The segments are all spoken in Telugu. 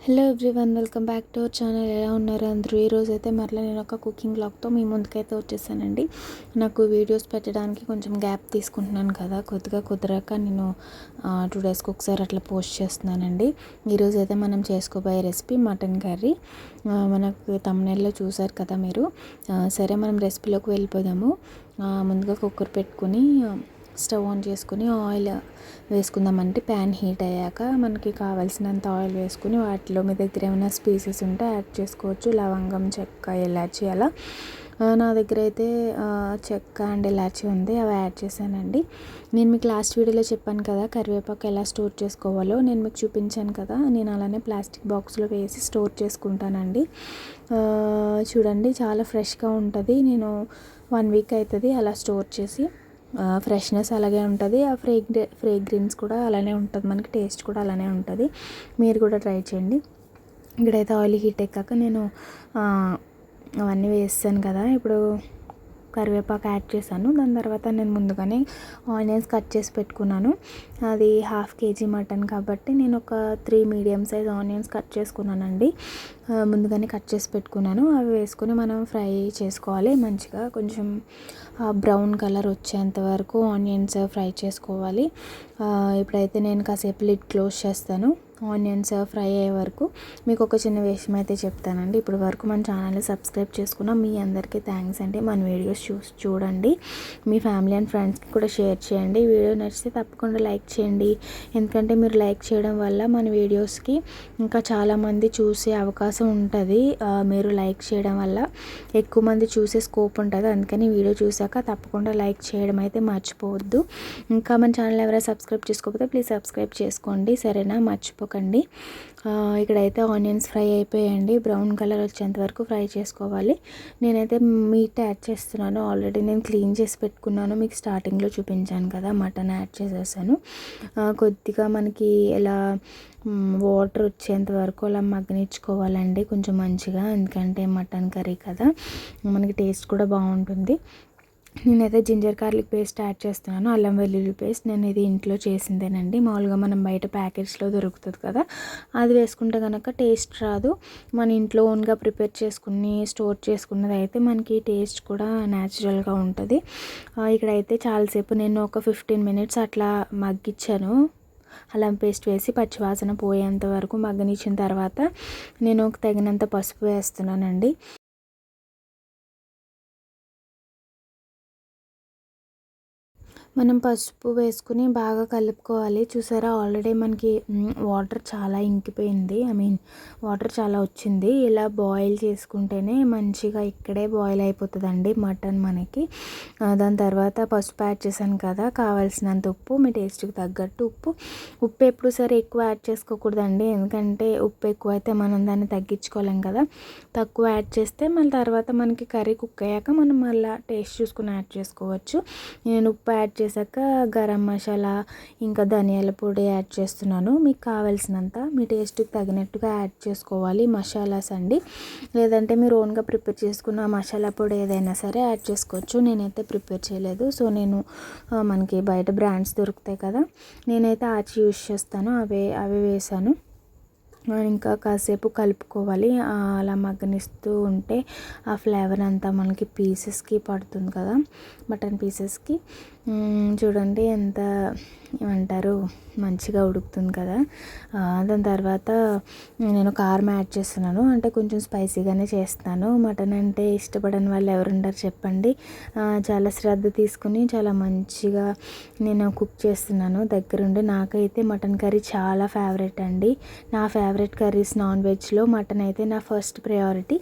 Hello everyone, welcome back to our channel. ఎలా ఉన్నారు అందరూ? ఈరోజు అయితే మరలా నేను ఒక కుకింగ్ బ్లాగ్తో మీ ముందుకైతే వచ్చేసానండి. నాకు వీడియోస్ పెట్టడానికి కొంచెం గ్యాప్ తీసుకుంటున్నాను కదా, కొద్దిగా కుదరక నేను 2 డేస్కి ఒకసారి అట్లా పోస్ట్ చేస్తున్నానండి. ఈరోజు అయితే మనం చేసుకోబోయే రెసిపీ మటన్ కర్రీ. మనకు తమ్నెయిల్లో చూసారు కదా మీరు. సరే, మనం రెసిపీలోకి వెళ్ళిపోదాము. ముందుగా కుక్కర్ పెట్టుకుని స్టవ్ ఆన్ చేసుకుని ఆయిల్ వేసుకుందామంటే ప్యాన్ హీట్ అయ్యాక మనకి కావాల్సినంత ఆయిల్ వేసుకుని వాటిలో మీ దగ్గర ఏమైనా స్పైసెస్ ఉంటే యాడ్ చేసుకోవచ్చు. లవంగం, చెక్క, ఇలాచి అలా. నా దగ్గర అయితే చెక్క అండ్ ఇలాచి ఉంది, అవి యాడ్ చేశానండి. నేను మీకు లాస్ట్ వీడియోలో చెప్పాను కదా కరివేపాకు ఎలా స్టోర్ చేసుకోవాలో, నేను మీకు చూపించాను కదా. నేను అలానే ప్లాస్టిక్ బాక్స్లో వేసి స్టోర్ చేసుకుంటానండి. చూడండి, చాలా ఫ్రెష్గా ఉంటుంది. నేను 1 వీక్ అవుతుంది అలా స్టోర్ చేసి. ఫ్రెష్నెస్ అలాగే ఉంటుంది, ఆ ఫ్రేగ్రెన్స్ కూడా అలానే ఉంటుంది, మనకి టేస్ట్ కూడా అలానే ఉంటుంది. మీరు కూడా ట్రై చేయండి. ఇక్కడైతే ఆయిల్ హీట్ ఎక్కాక నేను అవన్నీ వేస్తాను కదా. ఇప్పుడు కరివేపాకు యాడ్ చేశాను. దాని తర్వాత నేను ముందుగానే ఆనియన్స్ కట్ చేసి పెట్టుకున్నాను. అది 1/2 kg మటన్ కాబట్టి నేను ఒక 3 మీడియం సైజ్ ఆనియన్స్ కట్ చేసుకున్నానండి. ముందుగానే కట్ చేసి పెట్టుకున్నాను. అవి వేసుకొని మనం ఫ్రై చేసుకోవాలి మంచిగా. కొంచెం బ్రౌన్ కలర్ వచ్చేంత వరకు ఆనియన్స్ ఫ్రై చేసుకోవాలి. ఇప్పుడైతే నేను కాసేపు లిడ్ క్లోజ్ చేస్తాను ఆనియన్స్ ఫ్రై అయ్యే వరకు. మీకు ఒక చిన్న విషయం అయితే చెప్తానండి. ఇప్పుడు వరకు మన ఛానల్ని సబ్స్క్రైబ్ చేసుకున్న మీ అందరికీ థ్యాంక్స్ అండి. మన వీడియోస్ చూడండి, మీ ఫ్యామిలీ అండ్ ఫ్రెండ్స్కి కూడా షేర్ చేయండి. వీడియో నచ్చితే తప్పకుండా లైక్ చేయండి. ఎందుకంటే మీరు లైక్ చేయడం వల్ల మన వీడియోస్కి ఇంకా చాలామంది చూసే అవకాశం ఉంటుంది. మీరు లైక్ చేయడం వల్ల ఎక్కువ మంది చూసే స్కోప్ ఉంటుంది. అందుకని వీడియో చూసాక తప్పకుండా లైక్ చేయడం అయితే మర్చిపోవద్దు. ఇంకా మన ఛానల్ ఎవరైనా సబ్స్క్రైబ్ చేసుకోకపోతే ప్లీజ్ సబ్స్క్రైబ్ చేసుకోండి, సరేనా? మర్చిపోకండి. ఇక్కడైతే ఆనియన్స్ ఫ్రై అయిపోయాయండి. బ్రౌన్ కలర్ వచ్చేంత వరకు ఫ్రై చేసుకోవాలి. నేనైతే మీట్ యాడ్ చేస్తున్నాను. ఆల్రెడీ నేను క్లీన్ చేసి పెట్టుకున్నాను, మీకు స్టార్టింగ్లో చూపించాను కదా. మటన్ యాడ్ చేసేసాను. కొద్దిగా మనకి ఎలా వాటర్ వచ్చేంత వరకు అలా మగ్గనిచ్చుకోవాలండి కొంచెం మంచిగా. ఎందుకంటే మటన్ కర్రీ కదా, మనకి టేస్ట్ కూడా బాగుంటుంది. నేనైతే జింజర్ గార్లిక్ పేస్ట్ యాడ్ చేస్తున్నాను, అల్లం వెల్లుల్లి పేస్ట్. నేను ఇది ఇంట్లో చేసిందేనండి. మామూలుగా మనం బయట ప్యాకెట్స్లో దొరుకుతుంది కదా, అది వేసుకుంటే కనుక టేస్ట్ రాదు. మన ఇంట్లో ఓన్గా ప్రిపేర్ చేసుకుని స్టోర్ చేసుకున్నది అయితే మనకి టేస్ట్ కూడా న్యాచురల్గా ఉంటుంది. ఇక్కడైతే చాలాసేపు నేను ఒక 15 minutes అట్లా మగ్గించాను. అల్లం పేస్ట్ వేసి పచ్చివాసన పోయేంత వరకు మగ్గనిచ్చిన తర్వాత నేను తగినంత పసుపు వేస్తున్నానండి. మనం పసుపు వేసుకుని బాగా కలుపుకోవాలి. చూసారా, ఆల్రెడీ మనకి వాటర్ చాలా ఇంకిపోయింది. వాటర్ చాలా వచ్చింది. ఇలా బాయిల్ చేసుకుంటేనే మంచిగా ఇక్కడే బాయిల్ అయిపోతుందండి మటన్ మనకి. దాని తర్వాత పసుపు యాడ్ చేశాను కదా, కావాల్సినంత ఉప్పు, మీ టేస్ట్కి తగ్గట్టు ఉప్పు ఎప్పుడు సరే ఎక్కువ యాడ్ చేసుకోకూడదండి. ఎందుకంటే ఉప్పు ఎక్కువ అయితే మనం దాన్ని తగ్గించుకోలేం కదా. తక్కువ యాడ్ చేస్తే మళ్ళీ తర్వాత మనకి కర్రీ కుక్ అయ్యాక మనం మళ్ళీ టేస్ట్ చూసుకుని యాడ్ చేసుకోవచ్చు. నేను ఉప్పు యాడ్ చేశాక గరం మసాలా ఇంకా ధనియాల పొడి యాడ్ చేస్తున్నాను. మీకు కావాల్సినంత మీ టేస్ట్కి తగినట్టుగా యాడ్ చేసుకోవాలి మసాలాస్ అండి. లేదంటే మీరు ఓన్గా ప్రిపేర్ చేసుకున్న మసాలా పొడి ఏదైనా సరే యాడ్ చేసుకోవచ్చు. నేనైతే ప్రిపేర్ చేయలేదు. సో నేను మనకి బయట బ్రాండ్స్ దొరుకుతాయి కదా, నేనైతే ఆచి యూజ్ చేస్తాను, అవి వేసాను. ఇంకా కాసేపు కలుపుకోవాలి. అలా మగ్గనిస్తూ ఉంటే ఆ ఫ్లేవర్ అంతా మనకి పీసెస్కి పడుతుంది కదా, మటన్ పీసెస్కి. చూడండి ఎంత ఏమంటారు, మంచిగా ఉడుకుతుంది కదా. దాని తర్వాత నేను కారం యాడ్ చేస్తున్నాను. అంటే కొంచెం స్పైసీగానే చేస్తాను. మటన్ అంటే ఇష్టపడని వాళ్ళు ఎవరుంటారు చెప్పండి. చాలా శ్రద్ధ తీసుకుని చాలా మంచిగా నేను కుక్ చేస్తున్నాను దగ్గరుండి. నాకైతే మటన్ కర్రీ చాలా ఫేవరెట్ అండి. నా ఫేవరెట్ కర్రీస్ నాన్ వెజ్లో మటన్ అయితే నా ఫస్ట్ ప్రయారిటీ.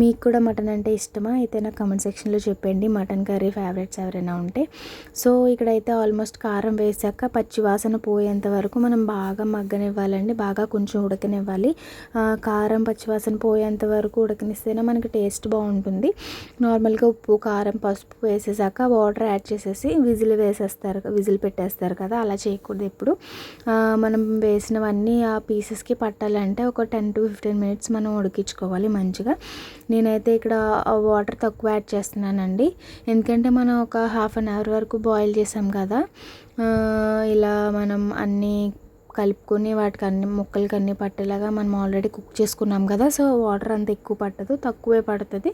మీకు కూడా మటన్ అంటే ఇష్టమా? అయితే నాకు కామెంట్ సెక్షన్లో చెప్పండి మటన్ కర్రీ ఫేవరెట్స్ ఎవరైనా ఉంటే. సో ఇక్కడైతే ఆల్మోస్ట్ కారం వేసాక పచ్చి వాసన పోయేంత వరకు మనం బాగా మగ్గనివ్వాలండి, బాగా కొంచెం ఉడకనివ్వాలి. కారం పచ్చివాసన పోయేంత వరకు ఉడకనిస్తేనే మనకి టేస్ట్ బాగుంటుంది. నార్మల్గా ఉప్పు, కారం, పసుపు వేసేసాక వాటర్ యాడ్ చేసేసి విజిల్ పెట్టేస్తారు కదా, అలా చేయకూడదు ఎప్పుడు. మనం వేసినవన్నీ ఆ పీసెస్కి పట్టాలంటే ఒక 10 to 15 minutes మనం ఉడికించుకోవాలి మంచిగా. నేనైతే ఇక్కడ వాటర్ తక్కువ యాడ్ చేస్తున్నానండి, ఎందుకంటే మనం ఒక 1/2 an hour వరకు బాయిల్ చేసాం కదా. ఇలా మనం అన్నీ కలుపుకొని వాటికి అన్ని ముక్కలకి అన్నీ పట్టేలాగా మనం ఆల్రెడీ కుక్ చేసుకున్నాం కదా, సో వాటర్ అంత ఎక్కువ పట్టదు, తక్కువే పడుతుంది.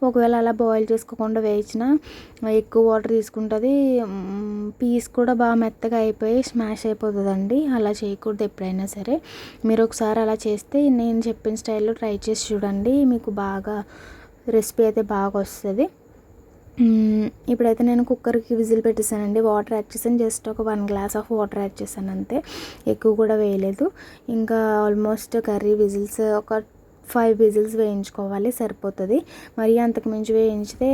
ఒకవేళ అలా బాయిల్ చేసుకోకుండా వేయించినా ఎక్కువ వాటర్ తీసుకుంటుంది, పీస్ కూడా బాగా మెత్తగా అయిపోయి స్మాష్ అయిపోతుందండి. అలా చేయకూడదు ఎప్పుడైనా సరే. మీరు ఒకసారి అలా చేస్తే నేను చెప్పిన స్టైల్లో ట్రై చేసి చూడండి, మీకు బాగా రెసిపీ అయితే బాగా వస్తుంది. ఇప్పుడైతే నేను కుక్కర్కి విజిల్ పెట్టేసానండి. వాటర్ యాడ్ చేసాను, జస్ట్ ఒక 1 గ్లాస్ ఆఫ్ వాటర్ యాడ్ చేశాను అంతే, ఎక్కువ కూడా వేయలేదు. ఇంకా ఆల్మోస్ట్ కర్రీ విజిల్స్ ఒక 5 విజిల్స్ వేయించుకోవాలి, సరిపోతుంది. మరి అంతకు మించి వేయించితే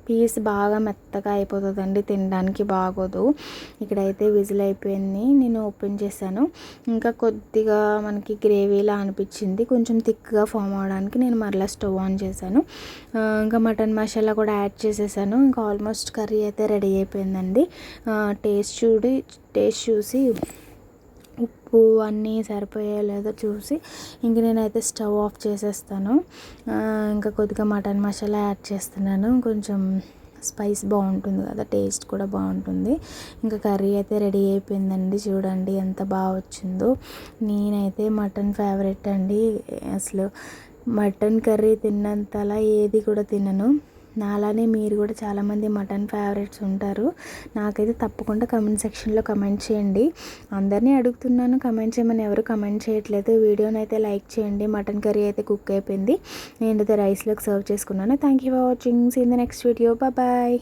పీస్ బాగా మెత్తగా అయిపోతుందండి, తినడానికి బాగోదు. ఇక్కడైతే విజిల్ అయిపోయింది, నేను ఓపెన్ చేశాను. ఇంకా కొద్దిగా మనకి గ్రేవీలా అనిపించింది, కొంచెం థిక్గా ఫామ్ అవడానికి నేను మరలా స్టవ్ ఆన్ చేశాను. ఇంకా మటన్ మసాలా కూడా యాడ్ చేసేసాను. ఇంకా ఆల్మోస్ట్ కర్రీ అయితే రెడీ అయిపోయిందండి. టేస్ట్ చూసి ఉప్పు అన్నీ సరిపోయే లేదో చూసి ఇంక నేనైతే స్టవ్ ఆఫ్ చేసేస్తాను. ఇంకా కొద్దిగా మటన్ మసాలా యాడ్ చేస్తున్నాను, కొంచెం స్పైస్ బాగుంటుంది కదా, టేస్ట్ కూడా బాగుంటుంది. ఇంకా కర్రీ అయితే రెడీ అయిపోయిందండి. చూడండి ఎంత బాగా వచ్చిందో. నేనైతే మటన్ ఫేవరెట్ అండి, అసలు మటన్ కర్రీ తిన్నంతలా ఏది కూడా తినను. నాలానే మీరు కూడా చాలామంది మటన్ ఫేవరెట్స్ ఉంటారు. నాకైతే తప్పకుండా కమెంట్ సెక్షన్లో కమెంట్ చేయండి. అందరినీ అడుగుతున్నాను కమెంట్ చేయమని, ఎవరు కమెంట్ చేయట్లేదు. వీడియోని అయితే లైక్ చేయండి. మటన్ కర్రీ అయితే కుక్ అయిపోయింది, నేను అయితే రైస్లోకి సర్వ్ చేసుకున్నాను. Thank you for watching. See in the next video. Bye.